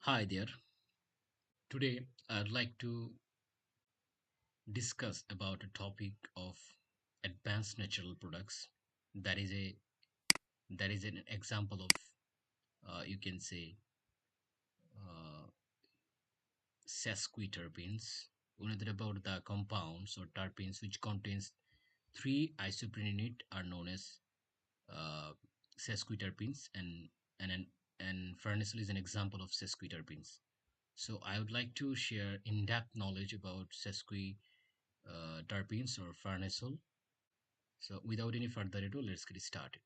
Hi there. Today I'd like to discuss about a topic of advanced natural products. That is a that is an example of you can say uh, sesquiterpenes. We know that about the compounds or terpenes which contains three isoprene in it are known as uh, sesquiterpenes, and farnesyl is an example of sesquiterpenes. So I would like to share in-depth knowledge about terpenes or farnesyl. So without any further ado, let's get started.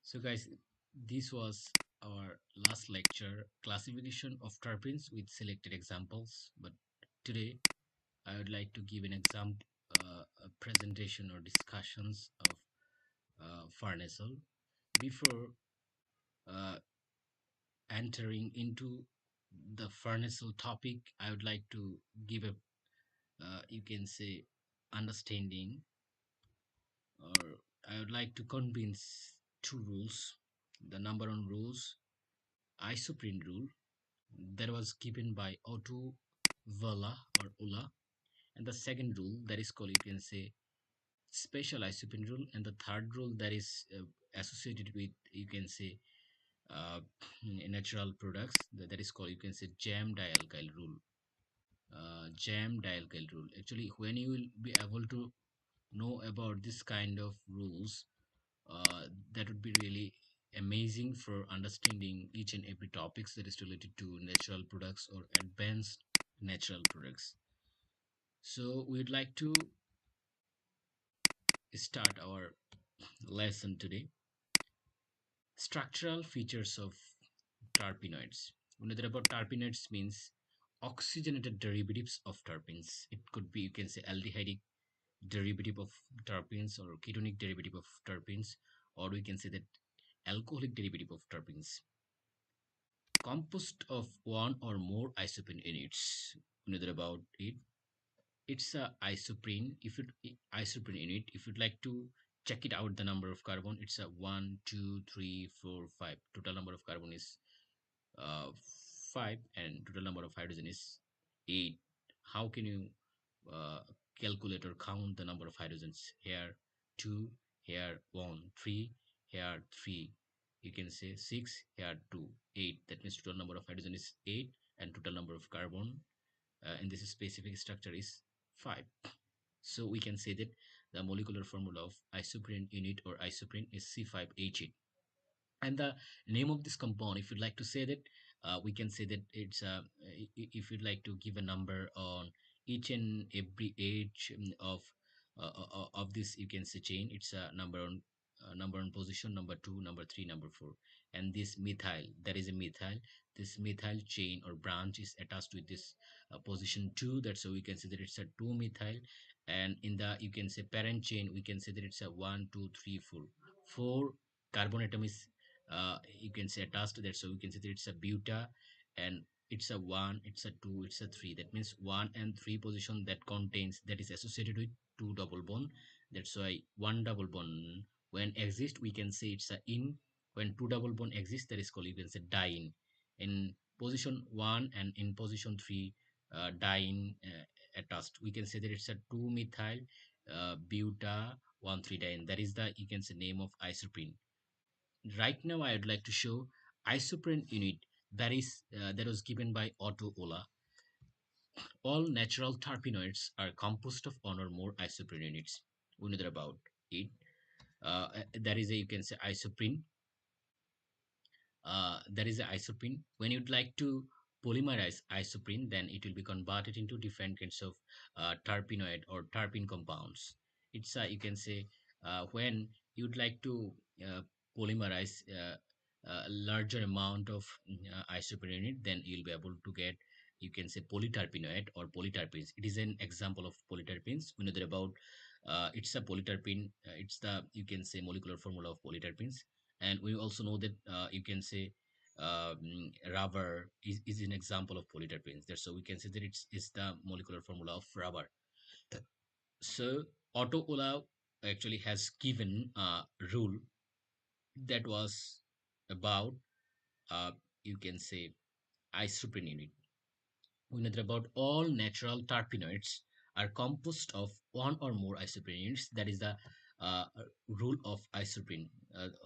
So guys, this was our last lecture, classification of terpenes with selected examples. But today I would like to give an example, a presentation or discussions of farnesyl. Before uh, entering into the farnesyl topic, I would like to give a you can say understanding, or I would like to convince two rules. The number one rules, isoprene rule, that was given by Otto Valla or Ulla, and the second rule that is called you can say special isoprene rule, and the third rule that is associated with you can say uh, natural products that is called you can say jam dialkyl rule. Jam dialkyl rule. Actually, when you will be able to know about this kind of rules, that would be really amazing for understanding each and every topics that is related to natural products or advanced natural products. So we'd like to start our lesson today. Structural features of terpenoids. We know that about terpenoids means oxygenated derivatives of terpenes. It could be you can say aldehydic derivative of terpenes or ketonic derivative of terpenes, or we can say that alcoholic derivative of terpenes. Composed of one or more isoprene units. Another about it. It's a isoprene. If it isoprene unit, if you'd like to check it out, the number of carbon, it's a one, two, three, four, five. Total number of carbon is uh, 5, and total number of hydrogen is 8. How can you uh, calculate or count the number of hydrogens? Here 2, here 1, 3, here 3. You can say 6, here 2, 8. That means total number of hydrogen is 8, and total number of carbon in this specific structure is 5. So we can say that the molecular formula of isoprene unit or isoprene is C5H8. And the name of this compound, if you'd like to say that, we can say that it's if you'd like to give a number on each and every age of this you can say chain, it's a number on position number 2, number 3, number 4. And this methyl, there is a methyl, this methyl chain or branch is attached with this position 2. That's so we can say that it's a 2 methyl. And in the you can say parent chain, we can say that it's a 1, 2, 3, 4. 4 carbon atom is you can say attached to that, so we can say that it's a buta, and it's a 1, it's a 2, it's a 3. That means 1 and 3 position that contains, that is associated with 2 double bond. That's why 1 double bond when exist, we can say it's a in. When 2 double bond exists, that is called you can say diene. In position 1 and in position 3, diene attached, we can say that it's a 2 methyl buta 1 3 diene. That is the you can say name of isoprene. Right now I would like to show isoprene unit that was given by Otto Ola. All natural terpenoids are composed of one or more isoprene units. We know that about it. That is a you can say isoprene. That is the isoprene. When you'd like to polymerize isoprene, then it will be converted into different kinds of terpenoid or terpene compounds. It's you can say when you'd like to polymerize a larger amount of isoprene in it, then you'll be able to get you can say polyterpenoid or polyterpenes. It is an example of polyterpenes. We know that about it's a polyterpene. It's the you can say molecular formula of polyterpenes. And we also know that you can say rubber is an example of polyterpenes there, so we can say that it's the molecular formula of rubber. So Otto Olav actually has given a rule that was about, uh, you can say, isoprene unit. We know that about all natural terpenoids are composed of one or more isoprene units. That is the rule of isoprene,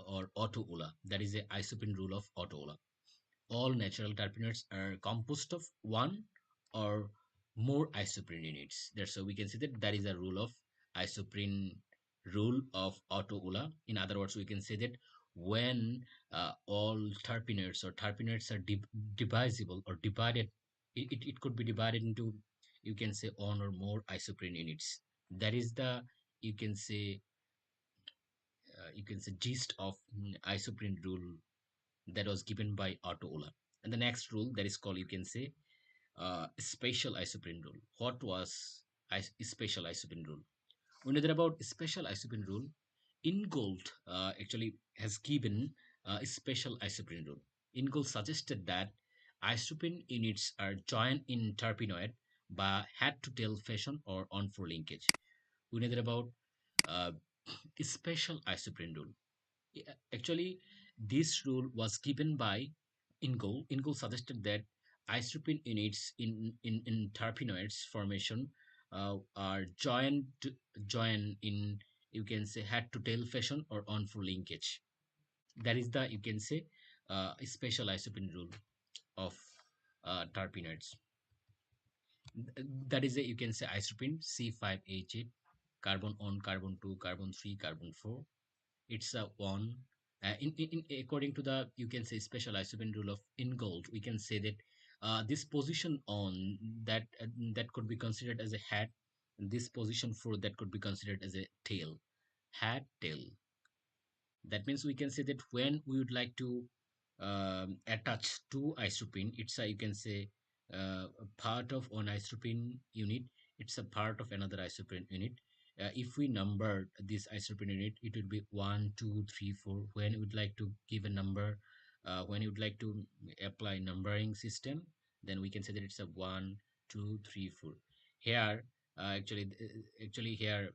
or Otto Ola. That is the isoprene rule of Otto Ola. All natural terpenoids are composed of one or more isoprene units. That's so we can say that that is a rule of isoprene rule of Otto-Ula. In other words, we can say that when all terpenoids are divisible or divided, it could be divided into, you can say, one or more isoprene units. That is the, you can say, gist of isoprene rule that was given by Otto-Ola. And the next rule that is called, you can say, spatial isoprene rule. What was spatial isoprene rule? We know that about spatial isoprene rule. Ingold actually has given a special isoprene rule. Ingold suggested that isoprene units are joined in terpenoid by head to tail fashion or on for linkage. We know that about uh, special isoprene rule. Yeah, actually, this rule was given by Ingold. Ingold suggested that isoprene units in terpenoids formation are joined in, you can say, head to tail fashion or on for linkage. That is the, you can say, special isoprene rule of terpenoids. That is a, you can say, isoprene C5H8, carbon on, carbon 2, carbon 3, carbon 4. It's a one, according to the, you can say, special isoprene rule of Ingold, we can say that this position on, that could be considered as a head, and this position for that could be considered as a tail. Head, tail. That means we can say that when we would like to attach two isoprene, it's a, you can say, a part of one isoprene unit, it's a part of another isoprene unit. If we number this isoprene unit, it would be 1 2 3 4. When we would like to give a number, when you would like to apply numbering system, then we can say that it's a 1 2 3 4. Here actually here,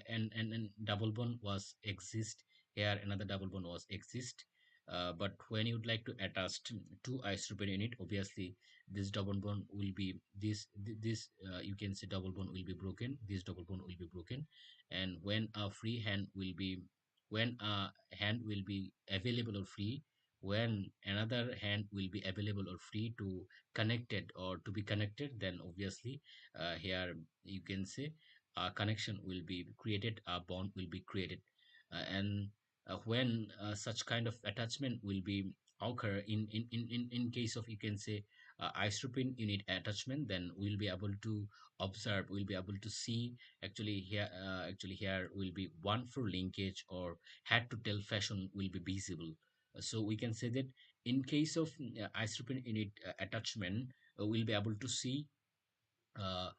and double bond was exist here, another double bond was exist. But when you would like to attach two isoprene unit, obviously this double bond will be this, you can say, double bond will be broken, this double bond will be broken. And when a free hand will be, when a hand will be available or free, when another hand will be available or free to connected or to be connected, then obviously here, you can say, a connection will be created, a bond will be created. And when such kind of attachment will be occur in case of, you can say, isoprene unit attachment, then we'll be able to observe, we'll be able to see, actually here will be one for linkage or head to tail fashion will be visible. So we can say that in case of isoprene unit attachment, we'll be able to see, uh,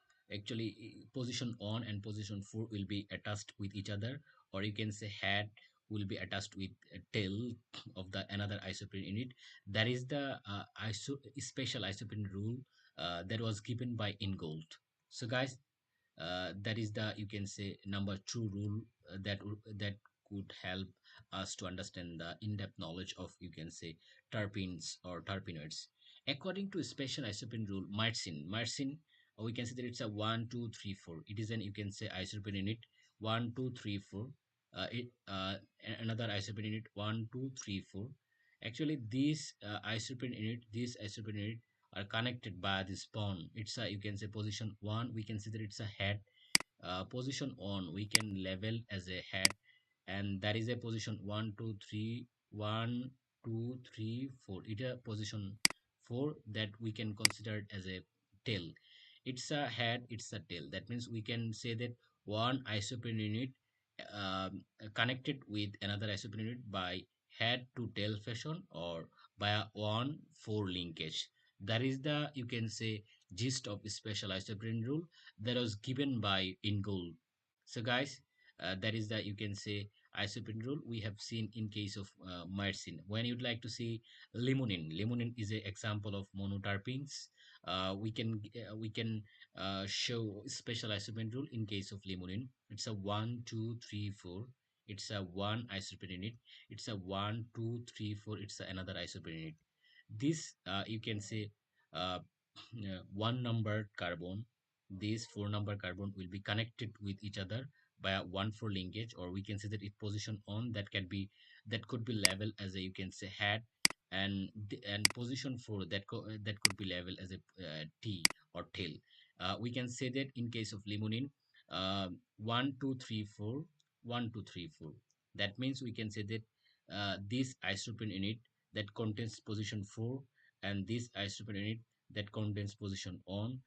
position on and position 4 will be attached with each other, or you can say head will be attached with a tail of the another isoprene unit. That is the special isoprene rule that was given by Ingold. So guys, that is the, you can say, number two rule that could help us to understand the in-depth knowledge of, you can say, terpenes or terpenoids. According to special isoprene rule, myrcene, we can say that it's a 1 2 3 4. It is an, you can say, isoprene unit 1 2 3 4. Another isoprene unit 1 2 3 4. Actually this isoprene unit are connected by this bond. It's a, you can say, position 1, we consider it's a head. Position on we can label as a head, and that is a position 1 2 3 1 2 3 4. It a position 4 that we can consider as a tail. It's a head, it's a tail. That means we can say that one isoprene unit connected with another isoprene unit by head to tail fashion or by a 1 4 linkage. That is the, you can say, gist of special isoprene rule that was given by Ingold. So guys, that is the, you can say, isoprene rule we have seen in case of myrcene. When you'd like to see limonene is an example of monoterpenes. We can show special isoprene rule in case of limonene. It's a 1 2 3 4. It's a one isoprene unit. It's a 1 2 3 4. It's another isoprene unit. This you can say uh, one numbered carbon. These four number carbon will be connected with each other by a 1,4 linkage, or we can say that it position on that could be labeled as a, you can say, head, and position 4 that could be labeled as a T or tail. We can say that in case of limonene, 1 2 3 4, 1 2 3 4. That means we can say that this isoprene unit that contains position 4, and this isoprene unit that contains position on,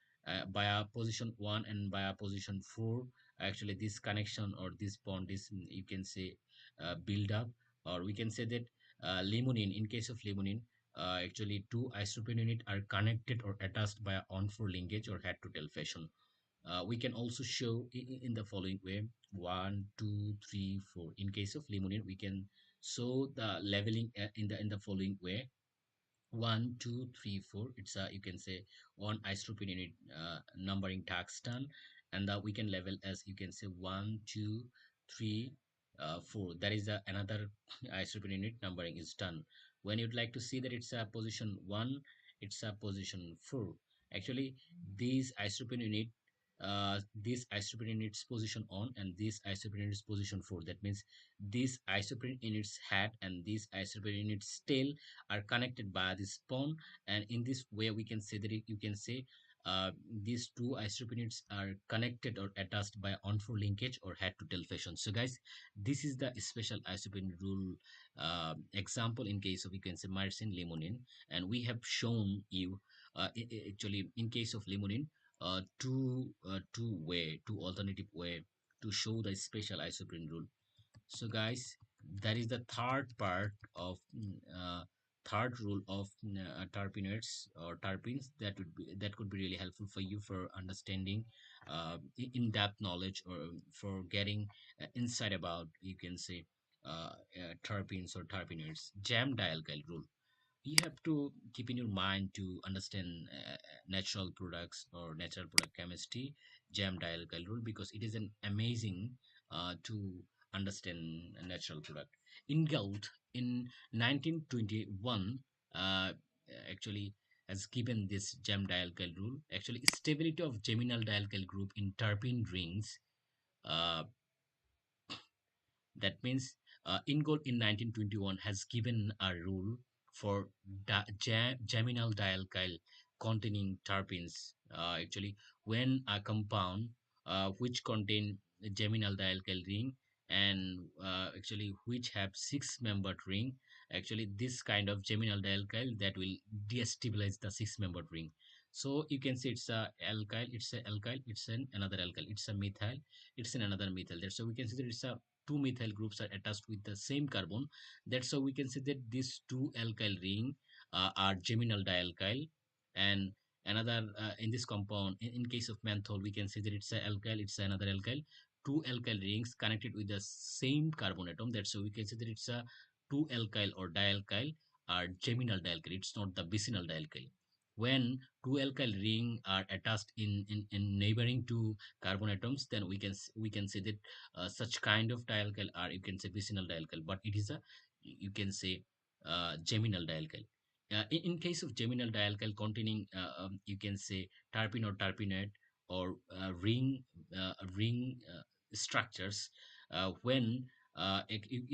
by a position 1 and by a position 4, actually this connection or this bond is, you can say, build up. Or we can say that limonene, in case of limonene, actually two isoprene unit are connected or attached by a on 4 linkage or head to tail fashion. We can also show in the following way: 1 2 3 4. In case of limonene, we can show the leveling in the following way: 1 2 3 4. It's a, you can say, one isoprene unit numbering tungsten, and we can level as, you can say, 1 2 3 4. That is another isoprene unit numbering is done. When you'd like to see that it's a position 1, it's a position 4. Actually, these isoprene unit, this isoprene units position on, and this isoprene units position 4. That means this isoprene units head and this isoprene units tail are connected by this bond, and in this way we can say that you can say these two isopenides are connected or attached by on-4 linkage or head to tail fashion. So guys, this is the special isopenide rule example in case of, you can say, myrcene limonene. And we have shown you actually in case of limonene two alternative way to show the special isoprene rule. So guys, that is the third part of third rule of terpenes or terpenes. That could be really helpful for you for understanding in-depth knowledge, or for getting insight about, you can say, terpenes or terpenes. Jam dialkyl rule, you have to keep in your mind to understand natural products or natural product chemistry, jam dialkyl rule, because it is an amazing to understand a natural product. In Gold in 1921, uh, actually has given this jam dialkyl rule. Actually, stability of geminal dialkyl group in terpene rings, uh, that means Ingold in 1921 has given a rule for geminal dialkyl containing terpenes. Actually, when a compound which contain geminal dialkyl ring, and actually which have six-membered ring, actually this kind of geminal dialkyl that will destabilize the six-membered ring. So you can say it's a alkyl, it's a alkyl, it's an another alkyl, it's a methyl, it's an another methyl. There, so we can see that it's a two methyl groups are attached with the same carbon. That's how we can say that these two alkyl ring are geminal dialkyl. And another in this compound, in case of menthol, we can say that it's a alkyl, it's another alkyl. Two alkyl rings connected with the same carbon atom. That's how we can say that it's a two alkyl or dialkyl are geminal dialkyl. It's not the vicinal dialkyl. When two alkyl ring are attached in neighboring two carbon atoms, then we can say that such kind of dialkyl are, you can say, vicinal dialkyl, but it is a, you can say, geminal dialkyl. In case of geminal dialkyl containing, you can say, terpene or terpenate or ring structures, when a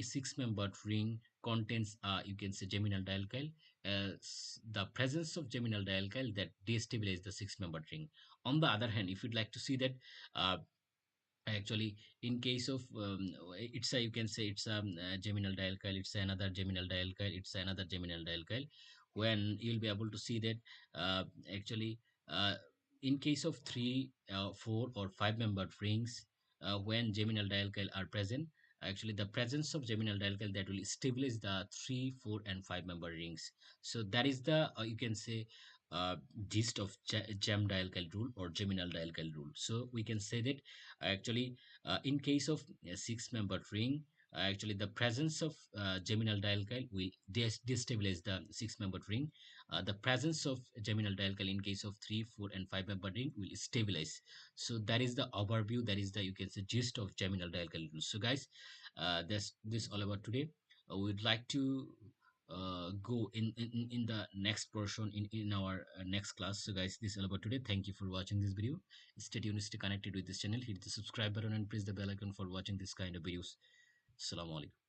six-membered ring contains, you can say, geminal dialkyl, the presence of geminal dialkyl that destabilizes the six-membered ring. On the other hand, if you'd like to see that, uh, actually in case of it's a, you can say, it's a geminal dialkyl, it's another geminal dialkyl, it's another geminal dialkyl. When you'll be able to see that, actually, uh, in case of three, four or five membered rings, when geminal dialkyl are present, actually the presence of geminal dialkyl that will stabilize the three, four and five member rings. So that is the, you can say, uh, gist of gem dialkyl rule or geminal dialkyl rule. So we can say that actually, in case of a six membered ring, Actually, the presence of geminal dialkyl will destabilize the six-membered ring. The presence of geminal dialkyl in case of three, four, and five-membered ring will stabilize. So that is the overview. That is the, you can say, gist of geminal dialkyl rules. So guys, that's this all about today. We'd like to go in the next portion in our next class. So guys, this is all about today. Thank you for watching this video. Stay tuned, stay connected with this channel. Hit the subscribe button and press the bell icon for watching this kind of videos. Assalamu alaikum.